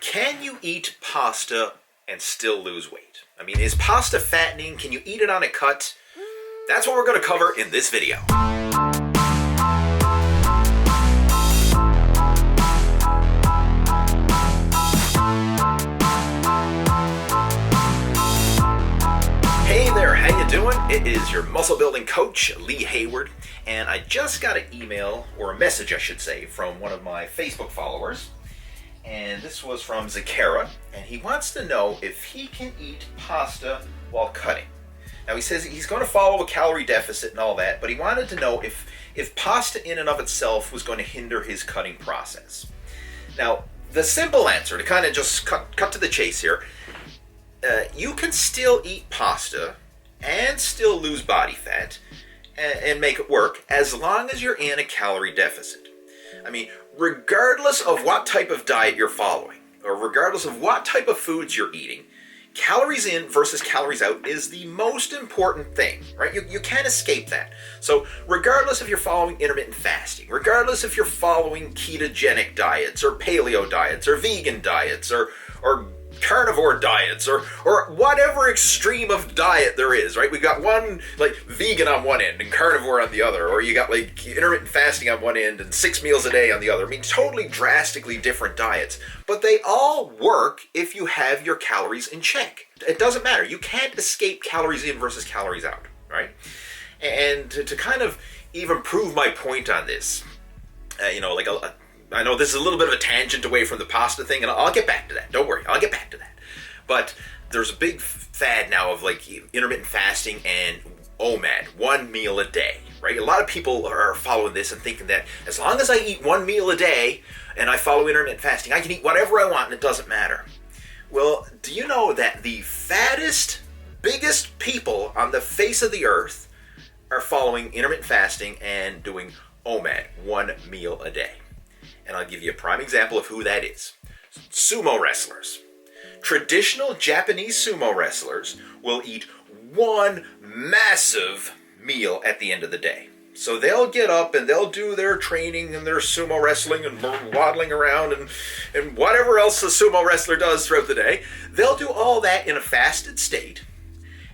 Can you eat pasta and still lose weight? I mean, is pasta fattening? Can you eat it on a cut? That's what we're going to cover in this video. Hey there, how you doing? It is your muscle building coach, Lee Hayward, and I just got an email, or a message I should say, from one of my Facebook followers. And this was from Zakara, and he wants to know if he can eat pasta while cutting. Now he says he's going to follow a calorie deficit and all that, but he wanted to know if pasta in and of itself was going to hinder his cutting process. Now, the simple answer, to kind of just cut to the chase here, you can still eat pasta and still lose body fat and make it work as long as you're in a calorie deficit. I mean, regardless of what type of diet you're following, or regardless of what type of foods you're eating, calories in versus calories out is the most important thing, right? You can't escape that. So regardless if you're following intermittent fasting, regardless if you're following ketogenic diets, or paleo diets, or vegan diets, or carnivore diets, or whatever extreme of diet there is, right? We got one like vegan on one end and carnivore on the other, or you got like intermittent fasting on one end and 6 meals a day on the other. I mean, totally drastically different diets, but they all work if you have your calories in check. It doesn't matter. You can't escape calories in versus calories out, right? And to kind of even prove my point on this, I know this is a little bit of a tangent away from the pasta thing, and I'll get back to that. Don't worry, I'll get back to that. But there's a big fad now of like intermittent fasting and OMAD, 1 meal a day, right? A lot of people are following this and thinking that as long as I eat 1 meal a day and I follow intermittent fasting, I can eat whatever I want and it doesn't matter. Well, do you know that the fattest, biggest people on the face of the earth are following intermittent fasting and doing OMAD, 1 meal a day? And I'll give you a prime example of who that is. Sumo wrestlers. Traditional Japanese sumo wrestlers will eat one massive meal at the end of the day. So they'll get up and they'll do their training and their sumo wrestling and waddling around and whatever else a sumo wrestler does throughout the day. They'll do all that in a fasted state.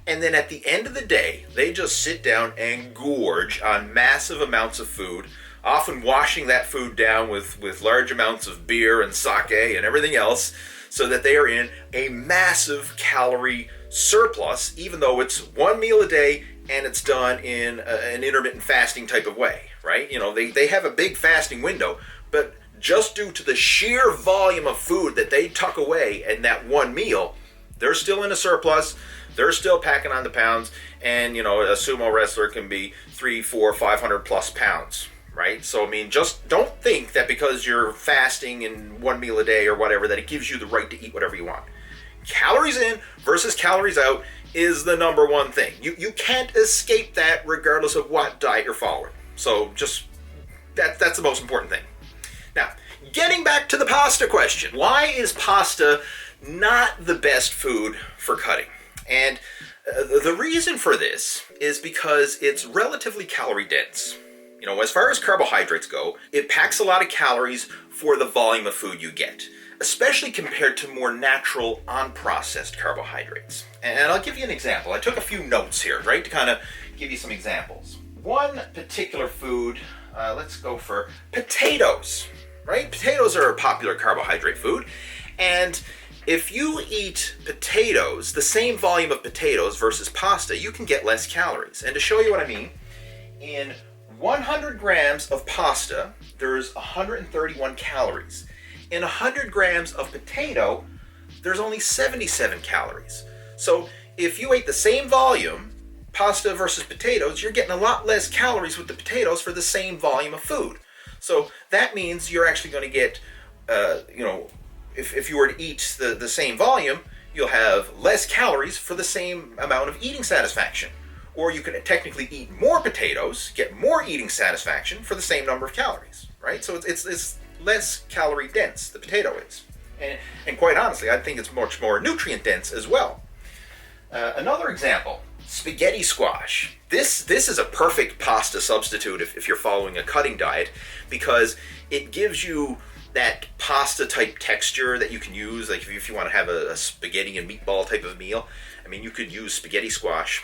And then at the end of the day, they just sit down and gorge on massive amounts of food, often washing that food down with large amounts of beer and sake and everything else, so that they are in a massive calorie surplus, even though it's 1 meal a day and it's done in an intermittent fasting type of way, right? You know, they have a big fasting window, but just due to the sheer volume of food that they tuck away in that one meal, they're still in a surplus, they're still packing on the pounds, and, you know, a sumo wrestler can be 300, 400, 500 plus pounds. Right? So, I mean, just don't think that because you're fasting in 1 meal a day or whatever, that it gives you the right to eat whatever you want. Calories in versus calories out is the number one thing. You can't escape that regardless of what diet you're following. So, just, that's the most important thing. Now, getting back to the pasta question. Why is pasta not the best food for cutting? And the reason for this is because it's relatively calorie dense. You know, as far as carbohydrates go, it packs a lot of calories for the volume of food you get, especially compared to more natural, unprocessed carbohydrates. And I'll give you an example. I took a few notes here, right, to kind of give you some examples. One particular food, let's go for potatoes, right? Potatoes are a popular carbohydrate food, and if you eat potatoes, the same volume of potatoes versus pasta, you can get less calories. And to show you what I mean, in 100 grams of pasta, there's 131 calories. In 100 grams of potato, there's only 77 calories. So if you ate the same volume, pasta versus potatoes, you're getting a lot less calories with the potatoes for the same volume of food. So that means you're actually going to get, if you were to eat the same volume, you'll have less calories for the same amount of eating satisfaction. Or you can technically eat more potatoes, get more eating satisfaction for the same number of calories, right? So it's less calorie dense, the potato is. And quite honestly, I think it's much more nutrient dense as well. Another example, spaghetti squash. This is a perfect pasta substitute if you're following a cutting diet, because it gives you that pasta type texture that you can use, like if you want to have a spaghetti and meatball type of meal, I mean, you could use spaghetti squash,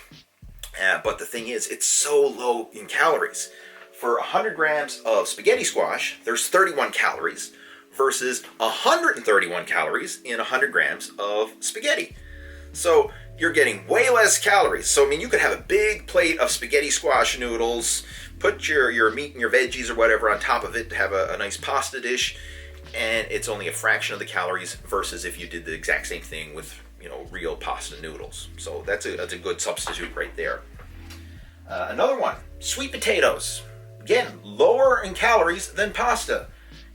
but the thing is, it's so low in calories. For 100 grams of spaghetti squash, there's 31 calories versus 131 calories in 100 grams of spaghetti. So you're getting way less calories. So, I mean, you could have a big plate of spaghetti squash noodles, put your meat and your veggies or whatever on top of it to have a nice pasta dish, and it's only a fraction of the calories versus if you did the exact same thing with, real pasta noodles. So that's a good substitute right there. Another one, sweet potatoes. Again, lower in calories than pasta.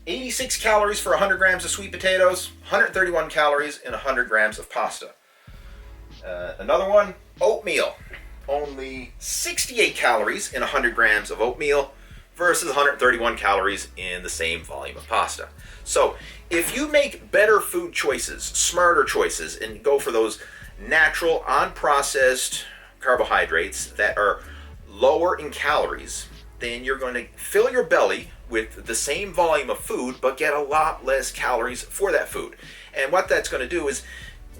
86 calories for 100 grams of sweet potatoes, 131 calories in 100 grams of pasta. Another one, oatmeal. Only 68 calories in 100 grams of oatmeal versus 131 calories in the same volume of pasta. So if you make better food choices, smarter choices, and go for those natural, unprocessed carbohydrates that are lower in calories, then you're going to fill your belly with the same volume of food, but get a lot less calories for that food. And what that's going to do is,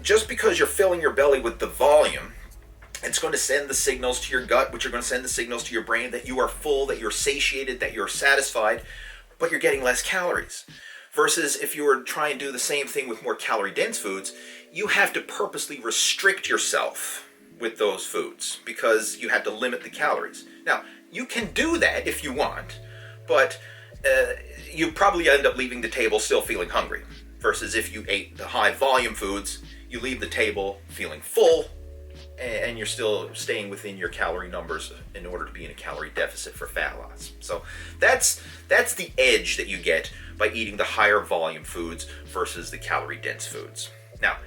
just because you're filling your belly with the volume, it's going to send the signals to your gut, which are going to send the signals to your brain that you are full, that you're satiated, that you're satisfied, but you're getting less calories. Versus if you were to try and do the same thing with more calorie-dense foods, you have to purposely restrict yourself with those foods because you have to limit the calories. Now, you can do that if you want, but you probably end up leaving the table still feeling hungry. Versus if you ate the high volume foods, you leave the table feeling full, and you're still staying within your calorie numbers in order to be in a calorie deficit for fat loss. So that's the edge that you get by eating the higher volume foods versus the calorie dense foods. Now,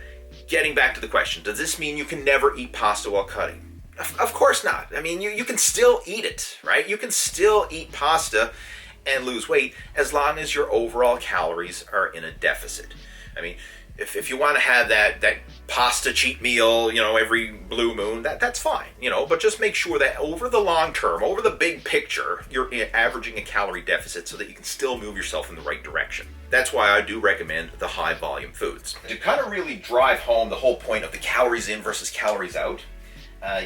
getting back to the question, does this mean you can never eat pasta while cutting? Of course not. I mean, you can still eat it, right? You can still eat pasta and lose weight as long as your overall calories are in a deficit. I mean, if you want to have that pasta cheat meal, every blue moon, that's fine, but just make sure that over the long term, over the big picture, you're averaging a calorie deficit so that you can still move yourself in the right direction. That's why I do recommend the high volume foods. To kind of really drive home the whole point of the calories in versus calories out,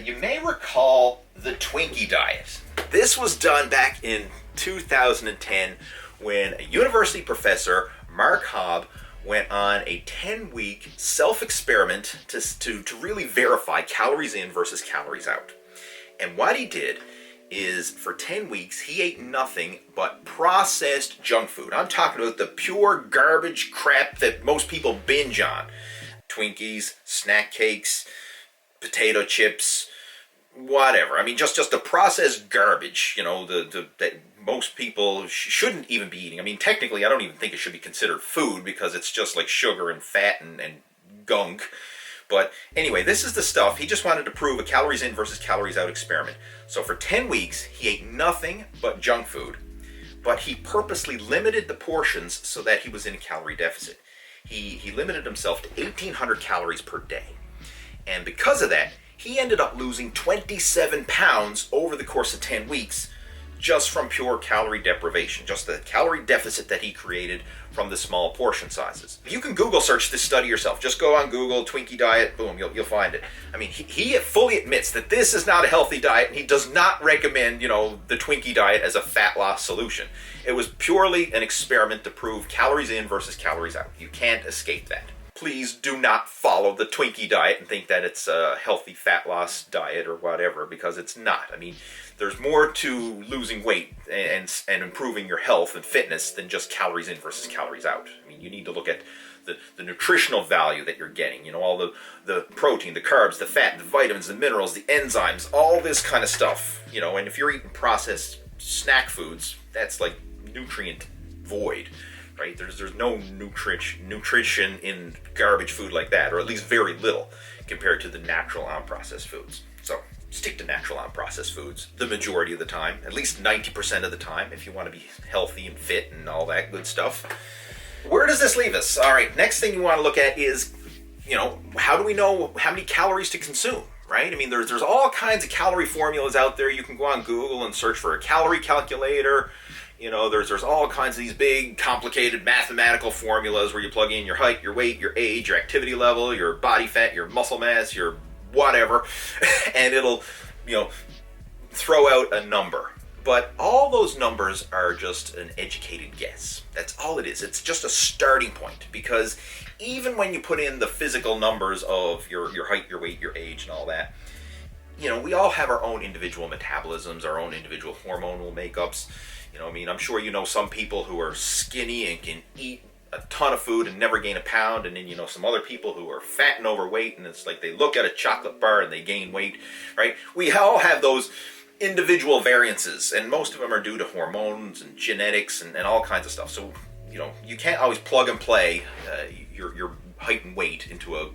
you may recall the Twinkie diet. This was done back in 2010 when a university professor, Mark Hobb, went on a 10-week self-experiment to really verify calories in versus calories out. And what he did is for 10 weeks, he ate nothing but processed junk food. I'm talking about the pure garbage crap that most people binge on. Twinkies, snack cakes, potato chips, whatever. I mean, just the processed garbage, that most people shouldn't even be eating. I mean, technically, I don't even think it should be considered food because it's just like sugar and fat and gunk. But anyway, this is the stuff. He just wanted to prove a calories in versus calories out experiment. So for 10 weeks, he ate nothing but junk food, but he purposely limited the portions so that he was in a calorie deficit. He limited himself to 1,800 calories per day. And because of that, he ended up losing 27 pounds over the course of 10 weeks just from pure calorie deprivation, just the calorie deficit that he created from the small portion sizes. You can Google search this study yourself. Just go on Google, Twinkie diet, boom, you'll find it. I mean, he fully admits that this is not a healthy diet, and he does not recommend, the Twinkie diet as a fat loss solution. It was purely an experiment to prove calories in versus calories out. You can't escape that. Please do not follow the Twinkie diet and think that it's a healthy fat loss diet or whatever, because it's not. I mean, there's more to losing weight and improving your health and fitness than just calories in versus calories out. I mean, you need to look at the nutritional value that you're getting, all the protein, the carbs, the fat, the vitamins, the minerals, the enzymes, all this kind of stuff, and if you're eating processed snack foods, that's like nutrient void. Right? There's no nutrition in garbage food like that, or at least very little compared to the natural unprocessed foods. So stick to natural unprocessed foods the majority of the time, at least 90% of the time, if you want to be healthy and fit and all that good stuff. Where does this leave us? All right, next thing you want to look at is, how do we know how many calories to consume? Right? I mean, there's all kinds of calorie formulas out there. You can go on Google and search for a calorie calculator. You know, there's all kinds of these big, complicated mathematical formulas where you plug in your height, your weight, your age, your activity level, your body fat, your muscle mass, your whatever, and it'll, you know, throw out a number. But all those numbers are just an educated guess. That's all it is. It's just a starting point, because even when you put in the physical numbers of your height, your weight, your age, and all that, you know, we all have our own individual metabolisms, our own individual hormonal makeups. You know, I mean, I'm sure you know some people who are skinny and can eat a ton of food and never gain a pound, and then you know some other people who are fat and overweight, and it's like they look at a chocolate bar and they gain weight, right? We all have those individual variances, and most of them are due to hormones and genetics and all kinds of stuff. So, you know, you can't always plug and play your height and weight into a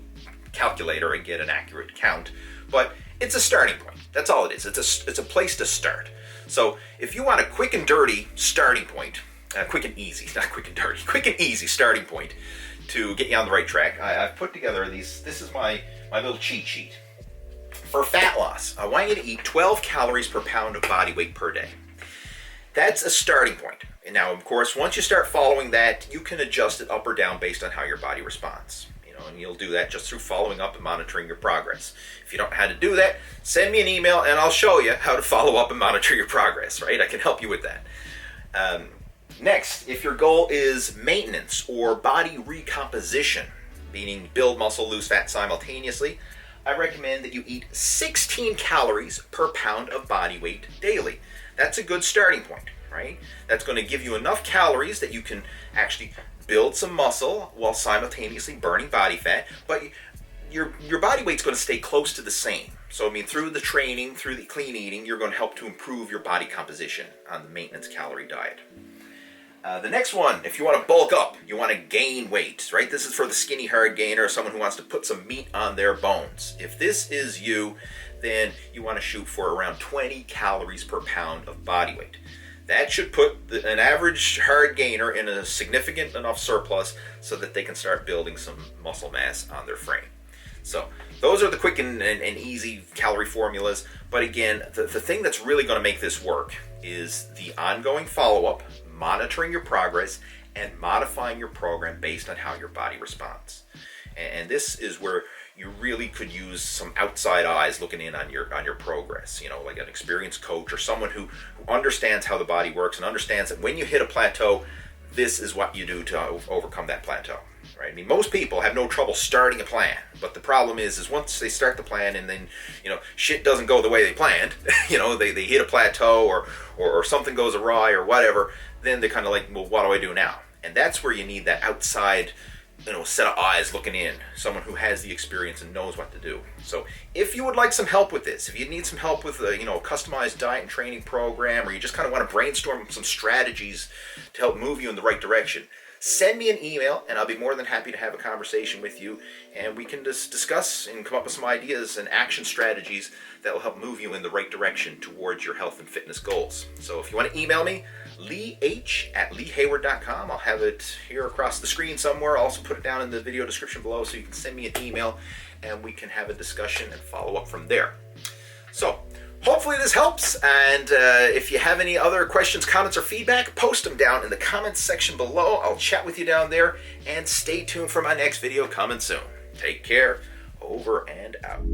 calculator and get an accurate count, but it's a starting point. That's all it is. It's a place to start. So if you want a quick and dirty starting point, quick and easy, not quick and dirty, quick and easy starting point to get you on the right track, I've put together these. This is my little cheat sheet. For fat loss, I want you to eat 12 calories per pound of body weight per day. That's a starting point. And now, of course, once you start following that, you can adjust it up or down based on how your body responds. You know, and you'll do that just through following up and monitoring your progress. If you don't know how to do that, send me an email and I'll show you how to follow up and monitor your progress, right? I can help you with that. Next, if your goal is maintenance or body recomposition, meaning build muscle, lose fat simultaneously, I recommend that you eat 16 calories per pound of body weight daily. That's a good starting point, right? That's going to give you enough calories that you can actually build some muscle while simultaneously burning body fat, but your body weight's going to stay close to the same. So, I mean, through the training, through the clean eating, you're going to help to improve your body composition on the maintenance calorie diet. The next one, if you want to bulk up, you want to gain weight, right? This is for the skinny hard gainer, someone who wants to put some meat on their bones. If this is you, then you want to shoot for around 20 calories per pound of body weight. That should put an average hard gainer in a significant enough surplus so that they can start building some muscle mass on their frame. So those are the quick and easy calorie formulas. But again, the thing that's really going to make this work is the ongoing follow-up, monitoring your progress, and modifying your program based on how your body responds. And this is where you really could use some outside eyes looking in on your progress, you know, like an experienced coach or someone who understands how the body works and understands that when you hit a plateau, this is what you do to overcome that plateau, right? I mean, most people have no trouble starting a plan, but the problem is once they start the plan and then, you know, shit doesn't go the way they planned, you know, they hit a plateau or something goes awry or whatever, then they're kind of like, well, what do I do now? And that's where you need that outside, you know, set of eyes looking in, someone who has the experience and knows what to do. So if you would like some help with this, if you need some help with a, you know, a customized diet and training program, or you just kind of want to brainstorm some strategies to help move you in the right direction, send me an email and I'll be more than happy to have a conversation with you, and we can just discuss and come up with some ideas and action strategies that will help move you in the right direction towards your health and fitness goals. So if you want to email me, leeh@leehayward.com. I'll have it here across the screen somewhere. I'll also put it down in the video description below so you can send me an email and we can have a discussion and follow up from there. So hopefully this helps, and if you have any other questions, comments, or feedback, post them down in the comments section below. I'll chat with you down there, and stay tuned for my next video coming soon. Take care. Over and out.